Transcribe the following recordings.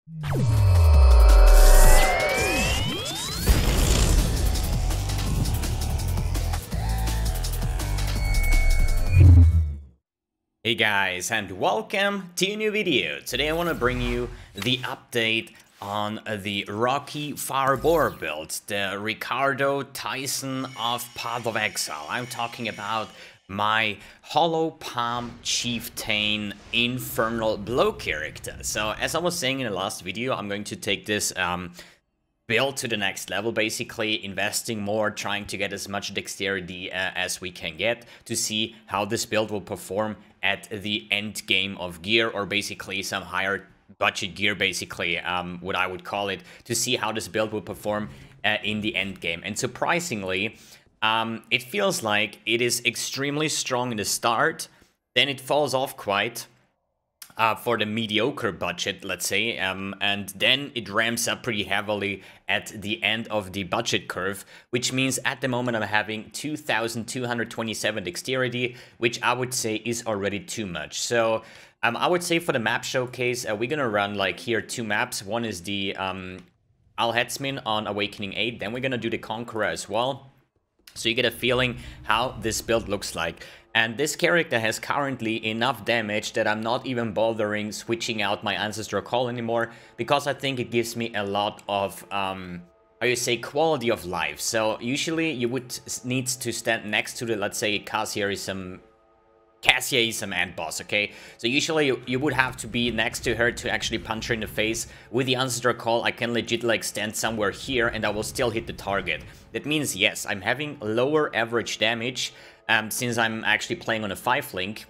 Hey guys, and welcome to a new video. Today I want to bring you the update on the Rocky Firebore build, the Ricardo Tyson of Path of Exile. I'm talking about my Hollow Palm Chieftain Infernal Blow character. So as I was saying in the last video, I'm going to take this build to the next level, basically investing more, trying to get as much dexterity as we can get to see how this build will perform at the end game of gear, or basically some higher budget gear, basically what I would call it, to see how this build will perform in the end game. And surprisingly, it feels like it is extremely strong in the start, then it falls off quite for the mediocre budget, let's say, and then it ramps up pretty heavily at the end of the budget curve, which means at the moment I'm having 2,227 dexterity, which I would say is already too much. So I would say for the map showcase, we're gonna run like here 2 maps. One is the Al-Hetzmin on Awakening 8, then we're gonna do the Conqueror as well, so you get a feeling how this build looks like. And this character has currently enough damage that I'm not even bothering switching out my Ancestral Call anymore, because I think it gives me a lot of, how you say, quality of life. So usually you would need to stand next to the, let's say, Cassia is some end boss, okay? So usually you would have to be next to her to actually punch her in the face. With the Ancestral Call, I can legit like stand somewhere here and I will still hit the target. That means, yes, I'm having lower average damage, since I'm actually playing on a 5-link,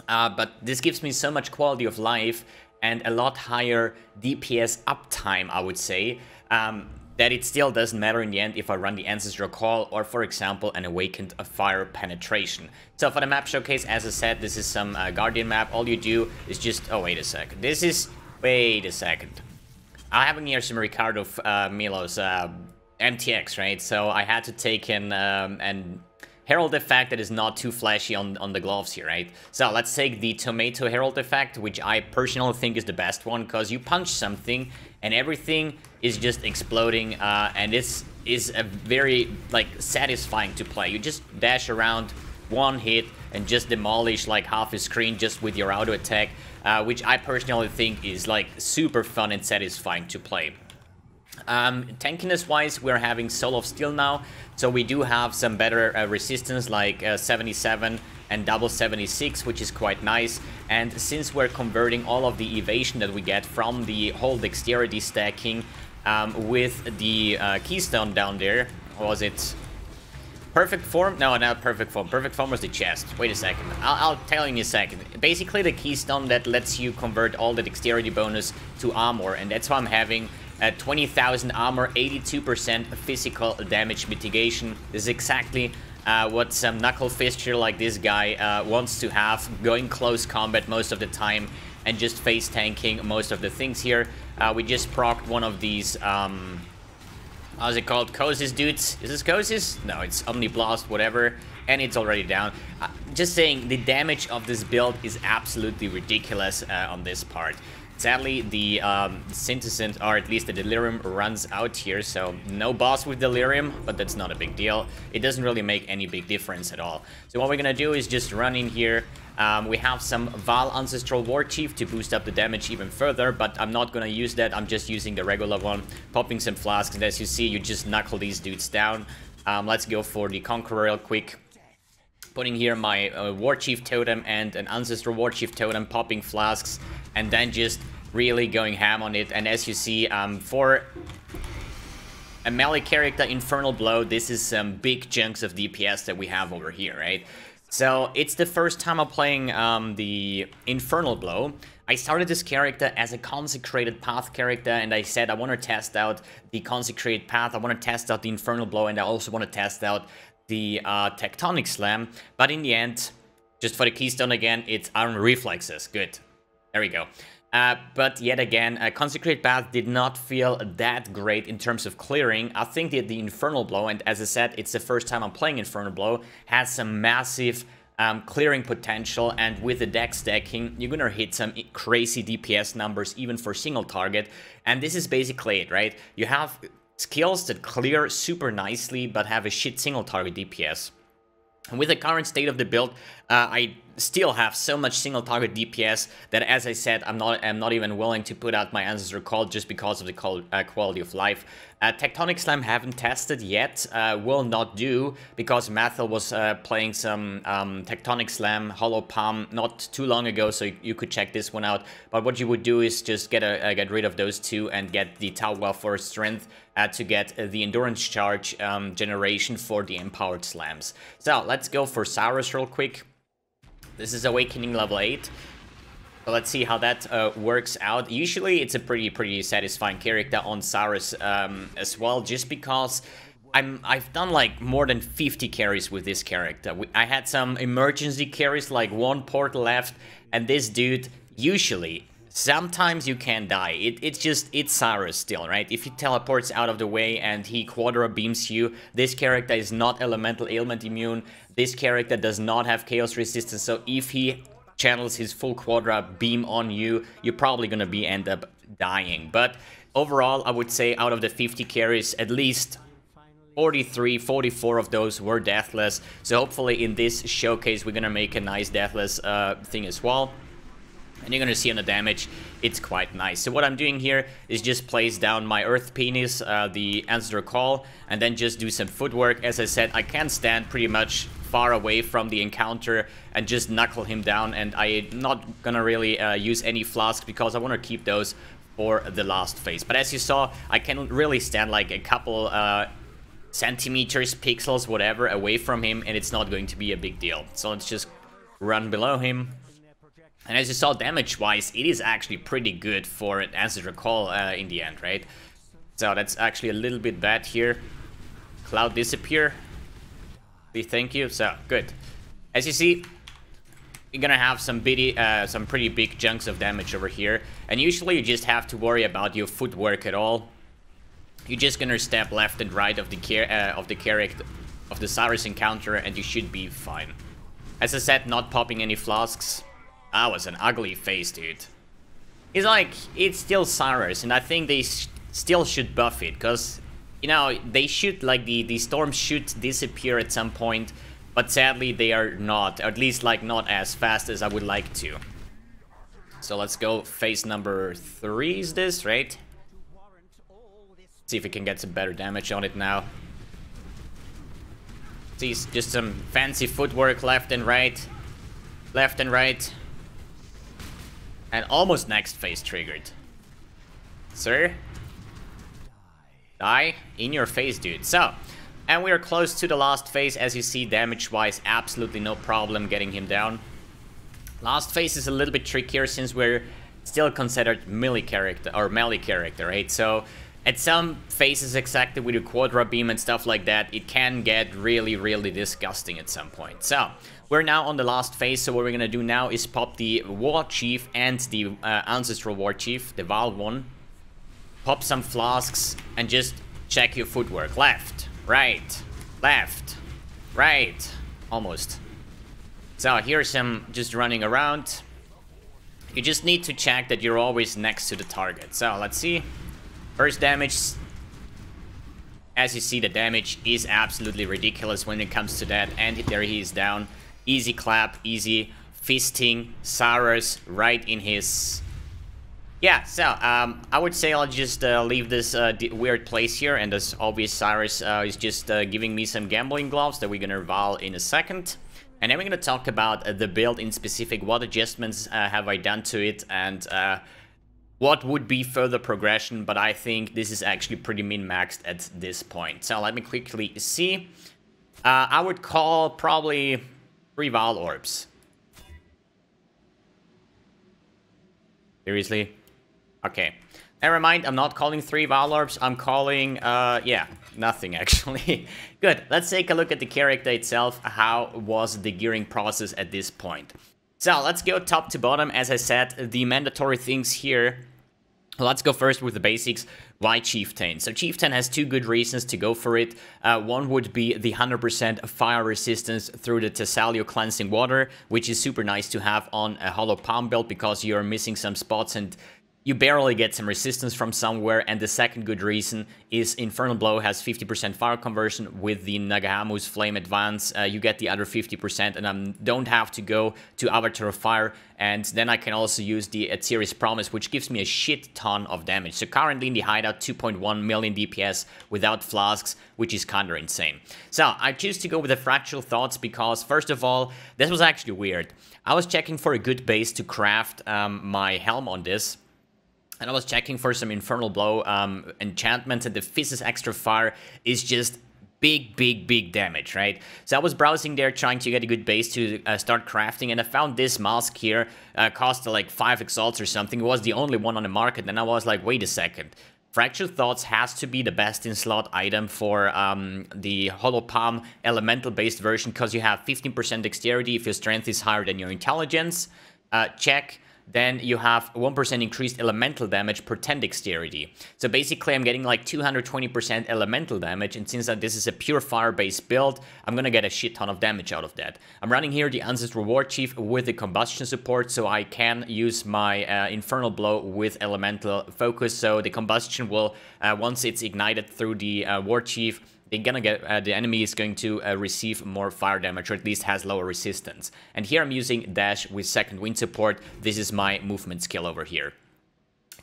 but this gives me so much quality of life and a lot higher DPS uptime, I would say, that it still doesn't matter in the end if I run the Ancestral Call or, for example, an Awakened Fire Penetration. So for the map showcase, as I said, this is some Guardian map. All you do is just... Oh, wait a second. Wait a second. I'm having here some Ricardo Milos MTX, right? So I had to take in and Herald effect that is not too flashy on the gloves here, right? So let's take the Tomato Herald effect, which I personally think is the best one, because you punch something and everything is just exploding, and this is a very, like, satisfying to play. You just dash around, one hit, and just demolish, like, half a screen just with your auto attack, which I personally think is, like, super fun and satisfying to play. Tankiness wise, we're having Soul of Steel now, so we do have some better resistance, like 77 and double 76, which is quite nice. And since we're converting all of the evasion that we get from the whole dexterity stacking with the keystone down there, what was it? Perfect form? No, not perfect form. Perfect form was the chest. Wait a second. I'll tell you in a second. Basically, the keystone that lets you convert all the dexterity bonus to armor, and that's why I'm having 20,000 armor, 82% physical damage mitigation. This is exactly what some knuckle fister like this guy wants to have, going close combat most of the time and just face tanking most of the things here. We just procced one of these, how's it called? Kosis dudes? Is this Kosis? No, it's Omniblast, whatever, and it's already down. Just saying, the damage of this build is absolutely ridiculous on this part. Sadly, the Synthesis, or at least the Delirium, runs out here, so no boss with Delirium, but that's not a big deal. It doesn't really make any big difference at all. So what we're gonna do is just run in here. We have some Val Ancestral War Chief to boost up the damage even further, but I'm not gonna use that. I'm just using the regular one, popping some flasks, and as you see, you just knuckle these dudes down. Let's go for the Conqueror real quick. Putting here my War Chief Totem and an Ancestral War Chief Totem, popping flasks, and then just really going ham on it. And as you see, for a melee character, Infernal Blow, this is some big chunks of DPS that we have over here, right? So it's the first time I'm playing the Infernal Blow. I started this character as a Consecrated Path character, and I said I want to test out the Consecrated Path, I want to test out the Infernal Blow, and I also want to test out the Tectonic Slam. But in the end, just for the keystone again, it's Iron Reflexes. Good. There we go. But yet again, Consecrated Path did not feel that great in terms of clearing. I think that the Infernal Blow, and as I said, it's the first time I'm playing Infernal Blow, has some massive clearing potential, and with the deck stacking, you're gonna hit some crazy DPS numbers even for single target, and this is basically it, right? You have skills that clear super nicely, but have a shit single target DPS. And with the current state of the build, I still have so much single target DPS that, as I said, I'm not even willing to put out my Ancestor Call just because of the quality of life. Tectonic Slam haven't tested yet, will not do, because Mathel was playing some Tectonic Slam, Hollow Palm not too long ago, so you could check this one out. But what you would do is just get rid of those two and get the Tau for Strength to get the Endurance Charge generation for the Empowered Slams. So let's go for Cyrus real quick. This is Awakening level 8. So let's see how that works out. Usually it's a pretty satisfying character on Cyrus as well, just because I've done like more than 50 carries with this character. I had some emergency carries, like one portal left, and this dude usually, sometimes you can die. It's Cyrus still, right? If he teleports out of the way and he quadra beams you, this character is not elemental ailment immune. This character does not have chaos resistance, so if he channels his full quadra beam on you, you're probably gonna end up dying. But overall, I would say out of the 50 carries, at least 43, 44 of those were deathless. So hopefully in this showcase, we're gonna make a nice deathless thing as well. And you're gonna see on the damage, it's quite nice. So what I'm doing here is just place down my Earth Penis, the Ancestor Call, and then just do some footwork. As I said, I can stand pretty much far away from the encounter and just knuckle him down, and I'm not gonna really use any flask because I want to keep those for the last phase. But as you saw, I can really stand like a couple centimeters, pixels, whatever, away from him, and it's not going to be a big deal. So let's just run below him. And as you saw, damage-wise, it is actually pretty good for an Ancestor Call in the end, right? So that's actually a little bit bad here. Cloud disappear. Thank you. So, good. As you see, you're gonna have some pretty big chunks of damage over here. And usually you just have to worry about your footwork at all. You're just gonna step left and right of the character, of the Cyrus encounter, and you should be fine. As I said, not popping any flasks. That was an ugly face, dude. It's like, it's still Cyrus, and I think they still should buff it, because, you know, they should, like, the storms should disappear at some point, but sadly they are not, or at least, like, not as fast as I would like to. So let's go phase number 3 is this, right? See if we can get some better damage on it now. See, just some fancy footwork left and right. Left and right. And almost next phase triggered. Sir? Die? In your face, dude. So, and we are close to the last phase. As you see, damage-wise, absolutely no problem getting him down. Last phase is a little bit trickier since we're still considered melee character, right? So, at some phases exactly with a quadra beam and stuff like that, it can get really disgusting at some point. So, we're now on the last phase, so what we're gonna do now is pop the War Chief and the Ancestral War Chief, the Val one. Pop some flasks and just check your footwork. Left, right, almost. So here's some just running around. You just need to check that you're always next to the target. So let's see. First damage. As you see, the damage is absolutely ridiculous when it comes to that. And there he is down. Easy clap, easy fisting Cyrus right in his... Yeah, so I would say I'll just leave this weird place here, and as obvious, Cyrus is just giving me some gambling gloves that we're gonna Val in a second. And then we're gonna talk about the build in specific, what adjustments have I done to it, and what would be further progression, but I think this is actually pretty min-maxed at this point. So let me quickly see. I would call probably 3 Val Orbs. Seriously? Okay. Never mind, I'm not calling 3 Val Orbs, I'm calling, yeah, nothing actually. Good, let's take a look at the character itself. How was the gearing process at this point? So, let's go top to bottom. As I said, the mandatory things here Let's go first with the basics. Why Chieftain? So Chieftain has two good reasons to go for it. One would be the 100% fire resistance through the Thessalio Cleansing Water, which is super nice to have on a Hollow Palm build because you're missing some spots and you barely get some resistance from somewhere. And the second good reason is Infernal Blow has 50% fire conversion. With the Nagahamu's Flame Advance, you get the other 50%, and I don't have to go to Avatar of Fire. And then I can also use the Atziri's Promise, which gives me a shit ton of damage. So currently in the hideout, 2.1 million DPS without flasks, which is kinda insane. So I choose to go with the Fractal Thoughts because, first of all, this was actually weird. I was checking for a good base to craft my helm on this. And I was checking for some Infernal Blow enchantments, and the Fizz's Extra Fire is just big damage, right? So I was browsing there trying to get a good base to start crafting, and I found this mask here, cost like 5 exalts or something. It was the only one on the market, and I was like, wait a second. Fractured Thoughts has to be the best in slot item for the Hollow Palm elemental-based version, because you have 15% dexterity if your strength is higher than your intelligence. Check. Then you have 1% increased elemental damage per 10 dexterity. So basically I'm getting like 220% elemental damage, and since this is a pure fire-based build, I'm gonna get a shit ton of damage out of that. I'm running here the Ancestral War Chief with the combustion support, so I can use my Infernal Blow with elemental focus, so the combustion will, once it's ignited through the War Chief, the enemy is going to receive more fire damage, or at least has lower resistance. And here I'm using Dash with second wind support. This is my movement skill over here.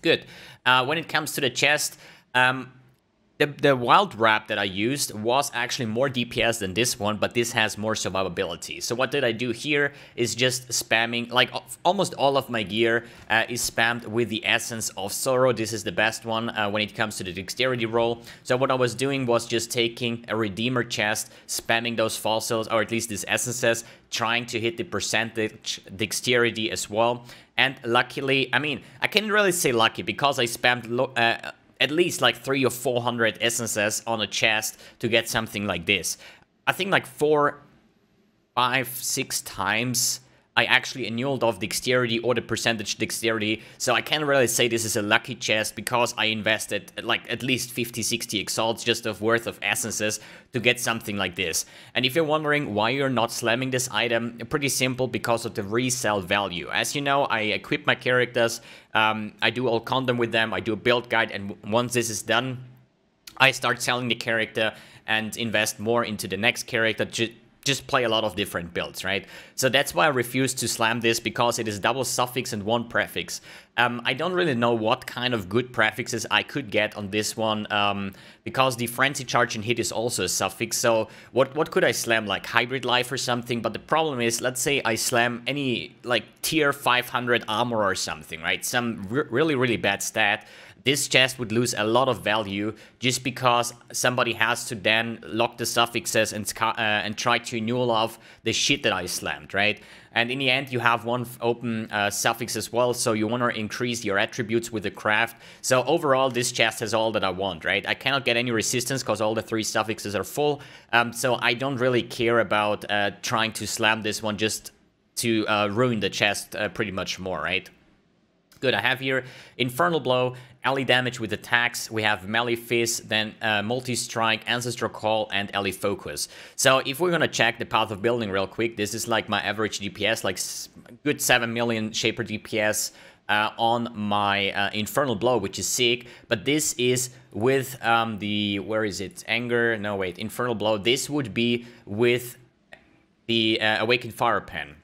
Good. When it comes to the chest, the Wild Wrap that I used was actually more DPS than this one, but this has more survivability. So what did I do here is just spamming, like almost all of my gear is spammed with the Essence of Sorrow. This is the best one when it comes to the dexterity roll. So what I was doing was just taking a Redeemer chest, spamming those fossils, or at least these essences, trying to hit the percentage dexterity as well. And luckily, I mean, I can't really say lucky because I spammed at least like 300 or 400 essences on a chest to get something like this. I think like 4, 5, 6 times I actually annulled off dexterity or the percentage dexterity, so I can't really say this is a lucky chest because I invested like at least 50-60 exalts just of worth of essences to get something like this. And if you're wondering why you're not slamming this item, pretty simple, because of the resell value. As you know, I equip my characters, I do all content with them, I do a build guide, and once this is done, I start selling the character and invest more into the next character, just play a lot of different builds, right? So that's why I refuse to slam this, because it is double suffix and 1 prefix. I don't really know what kind of good prefixes I could get on this one, because the Frenzy Charge and Hit is also a suffix. So what could I slam, like Hybrid Life or something? But the problem is, let's say I slam any like tier 500 armor or something, right? Some really bad stat. This chest would lose a lot of value just because somebody has to then lock the suffixes and try to annul off the shit that I slammed, right? And in the end, you have 1 open suffix as well, so you want to increase your attributes with the craft. So overall, this chest has all that I want, right? I cannot get any resistance because all the 3 suffixes are full, so I don't really care about trying to slam this one just to ruin the chest pretty much more, right? Good, I have here Infernal Blow, Ally Damage with attacks, we have Melee Fizz, then Multi-Strike, Ancestral Call, and Ally Focus. So if we're gonna check the path of building real quick, this is like my average DPS, like good 7 million Shaper DPS on my Infernal Blow, which is sick, but this is with the, where is it, Anger, no wait, Infernal Blow, this would be with the Awakened Fire Pen.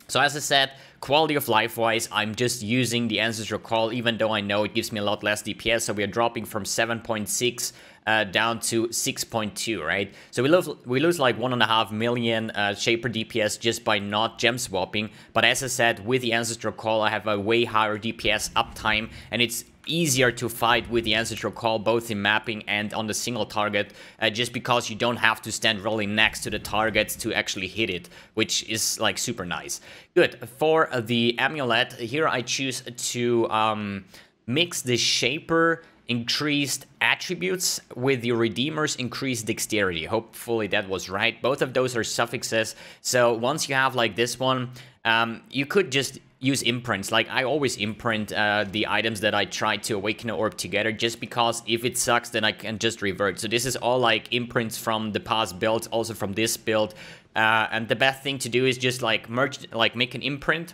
So as I said, quality of life-wise, I'm just using the Ancestral Call, even though I know it gives me a lot less DPS, so we are dropping from 7.6 down to 6.2, right? So we lose like 1.5 million Shaper DPS just by not gem swapping, but as I said, with the Ancestral Call, I have a way higher DPS uptime, and it's easier to fight with the Ancestral Call, both in mapping and on the single target, just because you don't have to stand really next to the target to actually hit it, which is like super nice. Good. For the amulet, here I choose to mix the Shaper increased attributes with the Redeemer's increased dexterity. Hopefully that was right. Both of those are suffixes, so once you have like this one, you could just use imprints. Like, I always imprint the items that I try to awaken an orb together, just because if it sucks, then I can just revert. So this is all like imprints from the past builds, also from this build. And the best thing to do is just like merge, like make an imprint,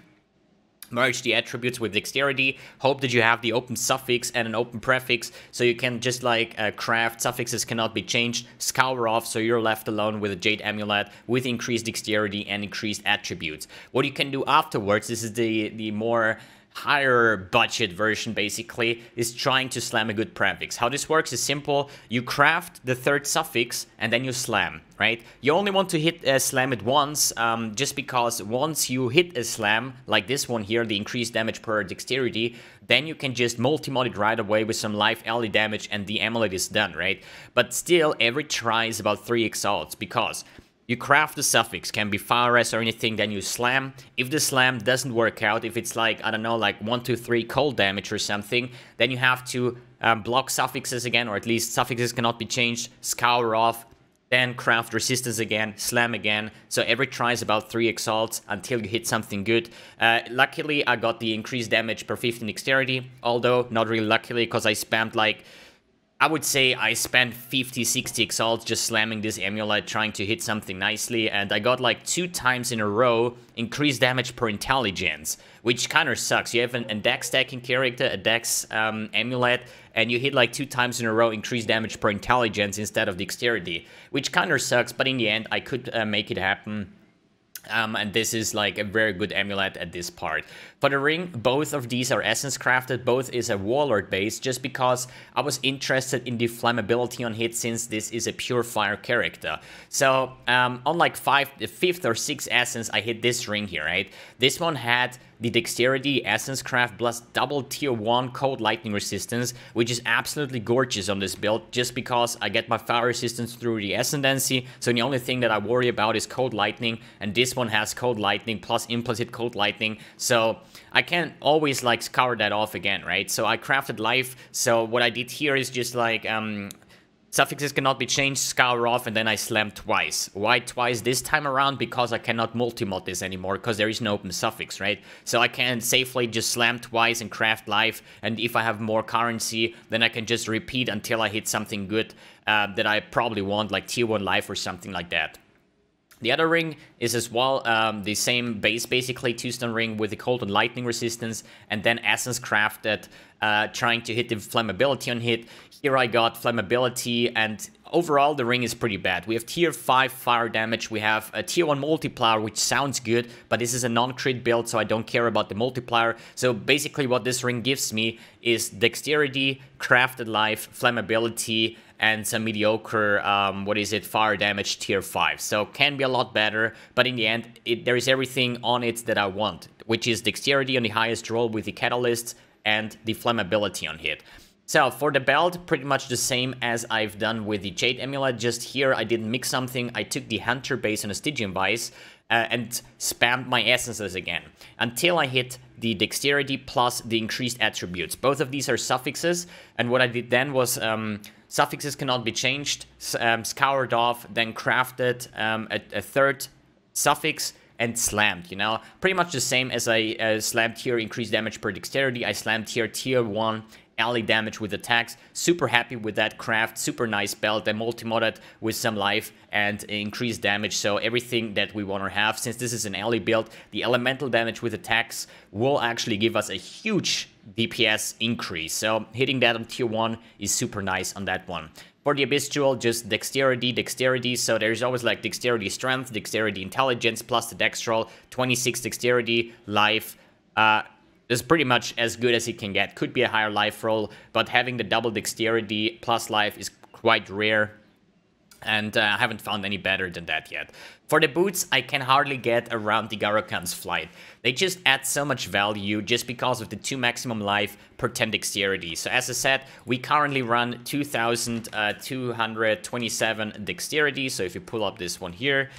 merge the attributes with dexterity, hope that you have the open suffix and an open prefix, so you can just like craft. Suffixes cannot be changed, scour off, so you're left alone with a Jade Amulet with increased dexterity and increased attributes. What you can do afterwards, this is the more higher budget version, basically, is trying to slam a good prefix. How this works is simple. You craft the third suffix and then you slam, right? You only want to hit slam it once, just because once you hit a slam, like this one here, the increased damage per dexterity, then you can just multi-mod it right away with some life ally damage and the amulet is done, right? But still, every try is about 3 exalts, because you craft the suffix, can be fire res or anything, then you slam. If the slam doesn't work out, if it's like, I don't know, like 1, 2, 3 cold damage or something, then you have to block suffixes again, or at least suffixes cannot be changed, scour off, then craft resistance again, slam again. So every try is about 3 exalts until you hit something good. Luckily, I got the increased damage per 15 dexterity, although not really luckily, because I spammed like, I would say I spent 50, 60 exalts just slamming this amulet, trying to hit something nicely, and I got like 2 times in a row increased damage per intelligence, which kind of sucks. You have a dex stacking character, a dex amulet, and you hit like 2 times in a row increased damage per intelligence instead of dexterity, which kind of sucks, but in the end I could make it happen. And this is like a very good amulet at this part. For the ring, both of these are essence crafted, both is a warlord base, just because I was interested in the flammability on hit, since this is a pure fire character. So on like 5th or 6th essence, I hit this ring here, right? This one had the dexterity essence craft plus double tier 1 cold lightning resistance, which is absolutely gorgeous on this build, just because I get my fire resistance through the ascendancy, so the only thing that I worry about is cold lightning, and this one has cold lightning plus implicit cold lightning, so I can always like scour that off again, right? So I crafted life, so what I did here is just like suffixes cannot be changed, scour off, and then I slammed twice. Why twice this time around? Because I cannot multi-mod this anymore, because there is no open suffix, right? So I can safely just slam twice and craft life, and if I have more currency, then I can just repeat until I hit something good that I probably want, like tier 1 life or something like that. The other ring is as well the same base, basically, 2-stone ring with the cold and lightning resistance, and then essence crafted, trying to hit the flammability on hit. Here I got flammability, and overall the ring is pretty bad. We have tier 5 fire damage, we have a tier 1 multiplier, which sounds good, but this is a non-crit build, so I don't care about the multiplier. So basically what this ring gives me is dexterity, crafted life, flammability, and some mediocre, fire damage tier 5. So can be a lot better, but in the end, there is everything on it that I want, which is dexterity on the highest roll with the catalysts and the flammability on hit. So for the belt, pretty much the same as I've done with the Jade Amulet, just here I didn't mix something, I took the Hunter base on a Stygian Vice and spammed my essences again, until I hit the dexterity plus the increased attributes. Both of these are suffixes, and what I did then was suffixes cannot be changed, scoured off, then crafted a third suffix, and slammed, you know? Pretty much the same as I slammed here increased damage per dexterity, I slammed here tier 1 ally damage with attacks. Super happy with that craft, super nice belt. I multi-modded with some life and increased damage, so everything that we want to have. Since this is an ally build, the elemental damage with attacks will actually give us a huge DPS increase, so hitting that on tier 1 is super nice on that one. For the Abyssal, just dexterity, so there's always like dexterity strength, dexterity intelligence, plus the dex roll, 26 dexterity, life. Is pretty much as good as it can get. Could be a higher life roll, but having the double dexterity plus life is quite rare, and I haven't found any better than that yet. For the boots, I can hardly get around the Garakan's flight. They just add so much value just because of the 2 maximum life per 10 dexterity. So as I said, we currently run 2,227 dexterity, so if you pull up this one here,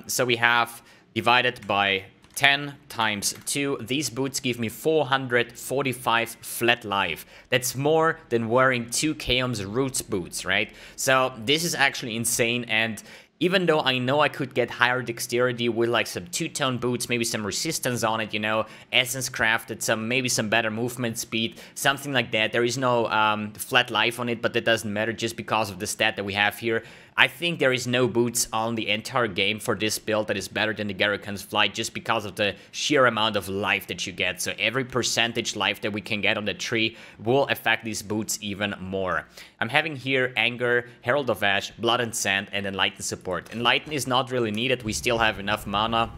so we have divided by 10 times 2, these boots give me 445 flat life. That's more than wearing 2 Chaos Roots boots, right? So this is actually insane, and Even though I know I could get higher dexterity with like some two-tone boots, maybe some resistance on it, you know, essence crafted, maybe some better movement speed, something like that. There is no flat life on it, but that doesn't matter just because of the stat that we have here. I think there is no boots on the entire game for this build that is better than the Garrican's Flight just because of the sheer amount of life that you get. So every percentage life that we can get on the tree will affect these boots even more. I'm having here Anger, Herald of Ash, Blood and Sand, and Enlighten support. Enlighten is not really needed, we still have enough mana.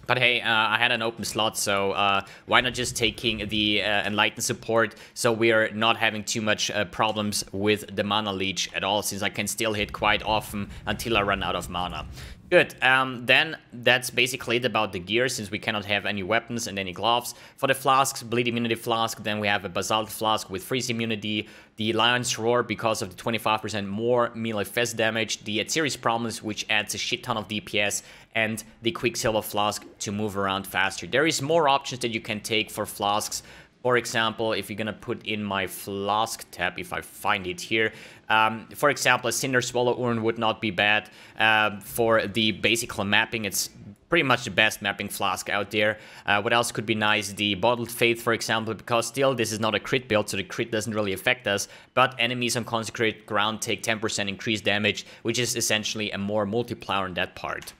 But hey, I had an open slot, so why not just taking the Enlighten support so we're not having too much problems with the mana leech at all, since I can still hit quite often until I run out of mana. Good, then that's basically it about the gear, since we cannot have any weapons and any gloves. For the flasks, Bleed Immunity Flask, then we have a Basalt Flask with Freeze Immunity, the Lion's Roar because of the 25% more melee fest damage, the Atziri's Promise which adds a shit ton of DPS, and the Quicksilver Flask to move around faster. There is more options that you can take for flasks. For example, if you're gonna put in my flask tab, if I find it here, for example, a Cinder Swallow Urn would not be bad for the basic mapping. It's pretty much the best mapping flask out there. What else could be nice? The Bottled Faith, for example, because still this is not a crit build, so the crit doesn't really affect us, but enemies on consecrated ground take 10% increased damage, which is essentially a more multiplier in that part.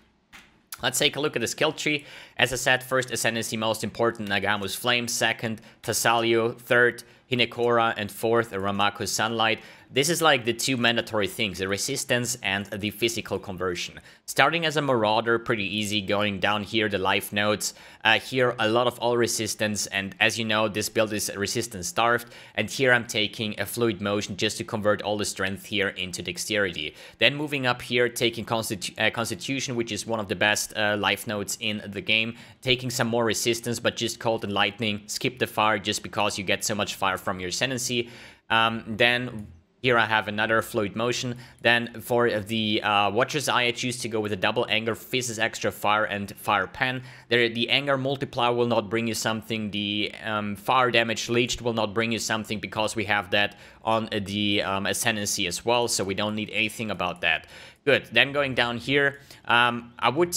Let's take a look at the skill tree. As I said, first Ascendancy, most important, Nagamu's Flame, second, Tassalio, third, Hinekora, and fourth, Ramaku's Sunlight. This is like the two mandatory things, the resistance and the physical conversion. Starting as a Marauder, pretty easy, going down here, the life nodes. Here, a lot of all resistance, and as you know, this build is resistance starved. And here I'm taking a Fluid Motion just to convert all the strength here into dexterity. Then moving up here, taking Constitution, which is one of the best life nodes in the game. Taking some more resistance, but just Cold and Lightning. Skip the fire just because you get so much fire from your Ascendancy. Then here I have another Fluid Motion. Then for the Watcher's Eye, I choose to go with a double Anger, Fizz's Extra Fire, and Fire Pen. The Anger multiplier will not bring you something. The Fire Damage Leeched will not bring you something because we have that on the Ascendancy as well, so we don't need anything about that. Good, then going down here, I would...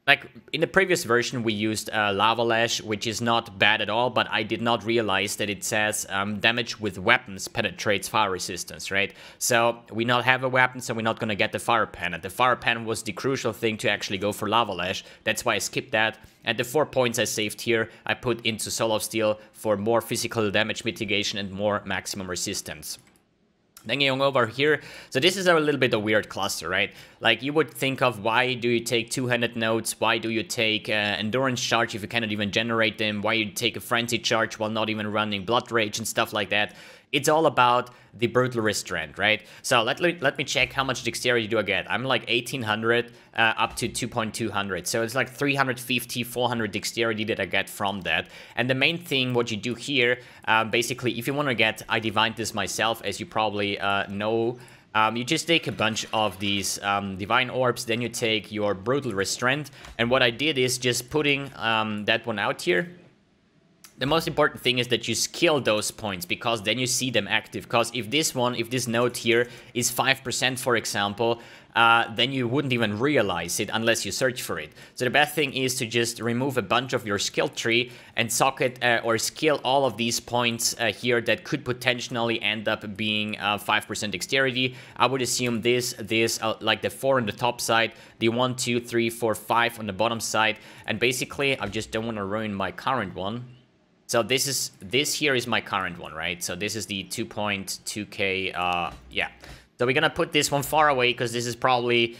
Like, in the previous version, we used Lava Lash, which is not bad at all, but I did not realize that it says damage with weapons penetrates fire resistance, right? So, we not have a weapon, so we're not gonna get the Fire Pen. And the Fire Pen was the crucial thing to actually go for Lava Lash. That's why I skipped that. And the 4 points I saved here, I put into Soul of Steel for more physical damage mitigation and more maximum resistance. Then going over here, so this is a little bit of a weird cluster, right? Like, you would think of, why do you take two-handed nodes? Why do you take endurance charge if you cannot even generate them? Why you take a frenzy charge while not even running blood rage and stuff like that? It's all about the brutal restraint, right? So let me check how much dexterity do I get. I'm like 1800 up to 2200. So it's like 350, 400 dexterity that I get from that. And the main thing, what you do here, basically, if you want to get, I divined this myself, as you probably know. You just take a bunch of these divine orbs, then you take your brutal restraint. And what I did is just putting that one out here. The most important thing is that you skill those points, because then you see them active. Because if this node here is 5%, for example, then you wouldn't even realize it unless you search for it. So the best thing is to just remove a bunch of your skill tree and socket or skill all of these points here that could potentially end up being 5% dexterity. I would assume this, like the 4 on the top side, the 1, 2, 3, 4, 5 on the bottom side. And basically, I just don't want to ruin my current one. So this here is my current one, right? So this is the 2.2k, yeah. So we're gonna put this one far away, because this is probably,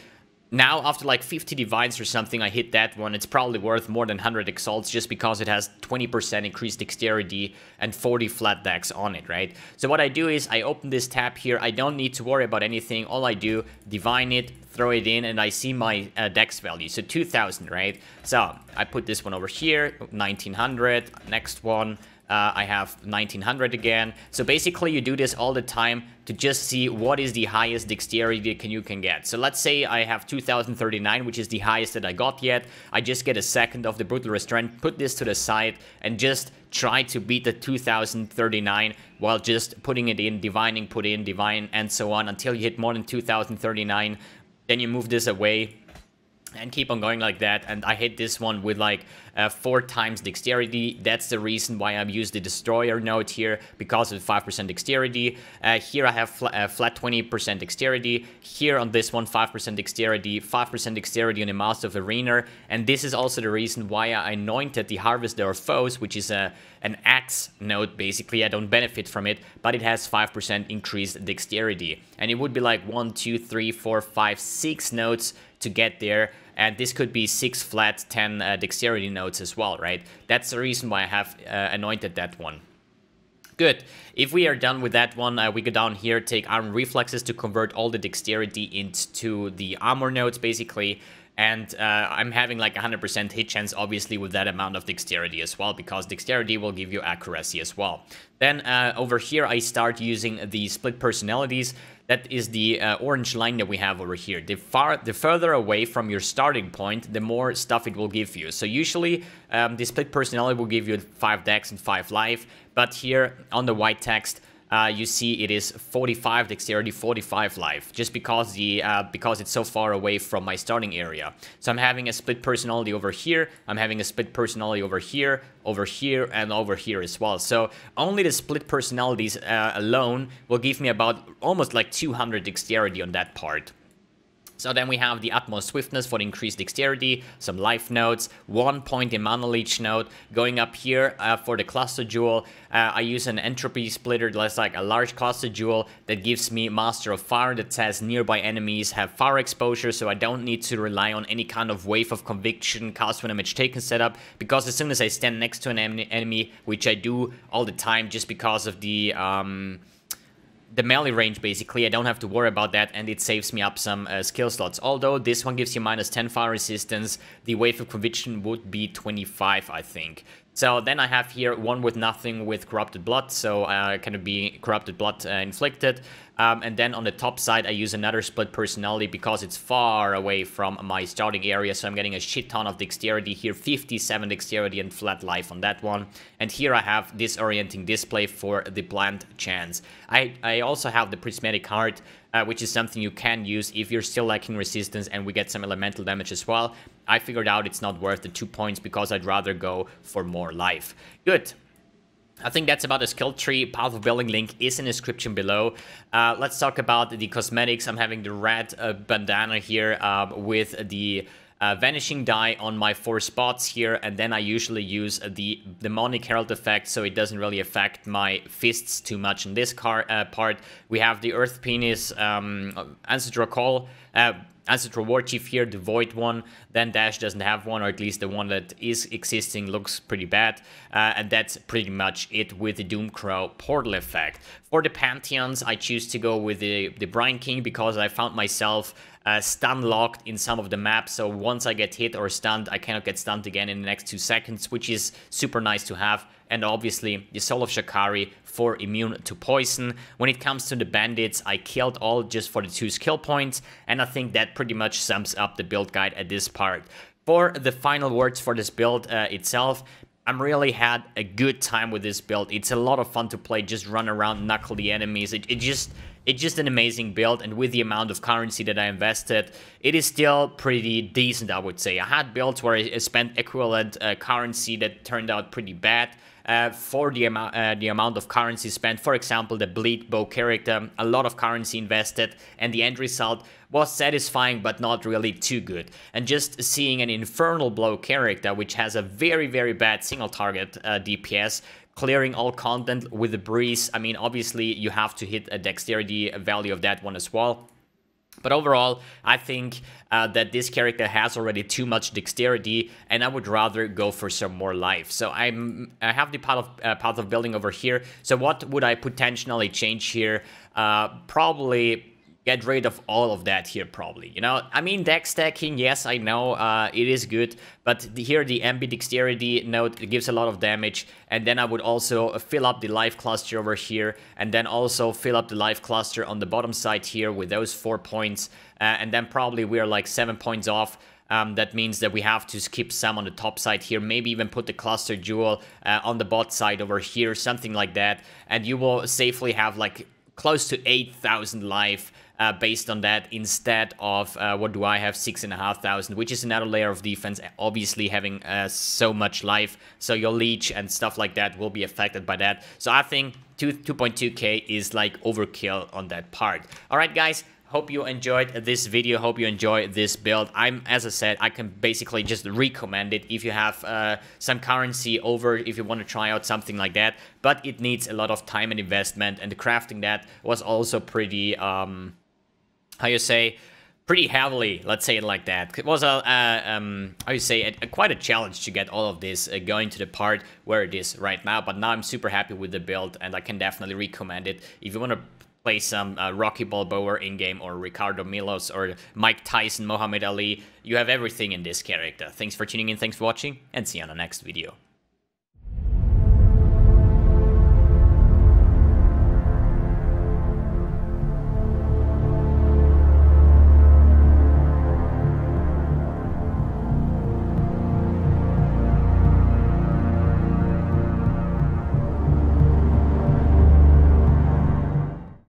now after like 50 divines or something, I hit that one. It's probably worth more than 100 exalts, just because it has 20% increased dexterity and 40 flat dex on it, right? So what I do is I open this tab here. I don't need to worry about anything. All I do, divine it, throw it in, and I see my dex value. So 2000, right? So I put this one over here, 1900. Next one, I have 1900 again. So basically, you do this all the time to just see what is the highest dexterity you can get. So let's say I have 2039, which is the highest that I got yet. I just get a second of the brutal restraint, put this to the side, and just try to beat the 2039 while just putting it in, divining, put in, divine, and so on, until you hit more than 2039. Then you move this away and keep on going like that. And I hit this one with like 4 times dexterity. That's the reason why I've used the destroyer node here, because of 5% dexterity. Here I have flat 20% dexterity. Here on this one, 5% dexterity, 5% dexterity on the Master of Arena. And this is also the reason why I anointed the Harvester of Foes, which is an axe node basically. I don't benefit from it, but it has 5% increased dexterity. And it would be like 1, 2, 3, 4, 5, 6 nodes to get there. And this could be 6 flat 10 dexterity nodes as well, right? That's the reason why I have anointed that one. Good. If we are done with that one, we go down here, take Iron Reflexes to convert all the dexterity into the armor nodes, basically. And I'm having like 100% hit chance, obviously, with that amount of dexterity as well, because dexterity will give you accuracy as well. Then over here, I start using the split personalities. That is the orange line that we have over here. The further away from your starting point, the more stuff it will give you. So usually, the split personality will give you 5 dex and 5 life. But here on the white text, you see it is 45 dexterity, 45 life, just because it's so far away from my starting area. So I'm having a split personality over here, I'm having a split personality over here, and over here as well. So only the split personalities alone will give me about almost like 200 dexterity on that part. So then we have the Utmost Swiftness for the increased dexterity, some life nodes, 1 point in Mana Leech node. Going up here for the Cluster Jewel, I use an Entropy Splitter that's like a large Cluster Jewel that gives me Master of Fire that says nearby enemies have fire exposure, so I don't need to rely on any kind of Wave of Conviction, cast when damage taken setup, because as soon as I stand next to an enemy, which I do all the time just because of the melee range, basically, I don't have to worry about that, and it saves me up some skill slots. Although this one gives you minus 10 fire resistance, the Wave of Conviction would be 25, I think. So then I have here one with nothing with Corrupted Blood, so can it be Corrupted Blood inflicted. And then on the top side, I use another split personality because it's far away from my starting area, so I'm getting a shit ton of dexterity here, 57 dexterity and flat life on that one. And here I have Disorienting Display for the Bland chance. I also have the Prismatic Heart, which is something you can use if you're still lacking resistance, and we get some elemental damage as well. I figured out it's not worth the 2 points because I'd rather go for more life. Good. I think that's about the skill tree. Path of Building link is in the description below. Let's talk about the cosmetics. I'm having the red bandana here with the Vanishing Die on my 4 spots here, and then I usually use the Demonic Herald effect, so it doesn't really affect my fists too much in this part. We have the Earth Penis Ancestral Call, Ancestral War Chief here, the Void one. Then Dash doesn't have one, or at least the one that is existing looks pretty bad. And that's pretty much it with the Doomcrow Portal effect. For the Pantheons, I choose to go with the Brine King because I found myself stun locked in some of the maps, so once I get hit or stunned, I cannot get stunned again in the next 2 seconds, which is super nice to have. And obviously the Soul of Shakari for immune to poison. When it comes to the bandits, I killed all just for the 2 skill points, and I think that pretty much sums up the build guide at this part. For the final words for this build itself, I'm really had a good time with this build. It's a lot of fun to play, just run around, knuckle the enemies. It's just an amazing build, and with the amount of currency that I invested, it is still pretty decent, I would say. I had builds where I spent equivalent currency that turned out pretty bad. For the amount of currency spent, for example, the Bleed Bow character, a lot of currency invested, and the end result was satisfying but not really too good. And just seeing an Infernal Blow character, which has a very, very bad single target DPS, clearing all content with the breeze, I mean, obviously you have to hit a dexterity value of that one as well. But overall, I think that this character has already too much dexterity, and I would rather go for some more life. So I have the path of building over here. So what would I potentially change here? Probably get rid of all of that here, probably. You know, I mean, dex stacking, yes, I know it is good, but here the ambidexterity node gives a lot of damage, and then I would also fill up the life cluster over here, and then also fill up the life cluster on the bottom side here with those 4 points, and then probably we're like 7 points off. That means that we have to skip some on the top side here, maybe even put the Cluster Jewel on the bot side over here, something like that, and you will safely have like close to 8,000 life based on that instead of, what do I have, 6,500, which is another layer of defense, obviously having so much life, so your leech and stuff like that will be affected by that. So I think 2.2k is like overkill on that part. Alright guys, hope you enjoyed this video, hope you enjoy this build. As I said, I can basically just recommend it if you have some currency over, if you want to try out something like that, but it needs a lot of time and investment, and the crafting that was also pretty, how you say, pretty heavily, let's say it like that. It was quite a challenge to get all of this going to the part where it is right now, but now I'm super happy with the build, and I can definitely recommend it if you want to play some Rocky Balboa in-game, or Ricardo Milos, or Mike Tyson, Muhammad Ali. You have everything in this character. Thanks for tuning in, thanks for watching, and see you on the next video.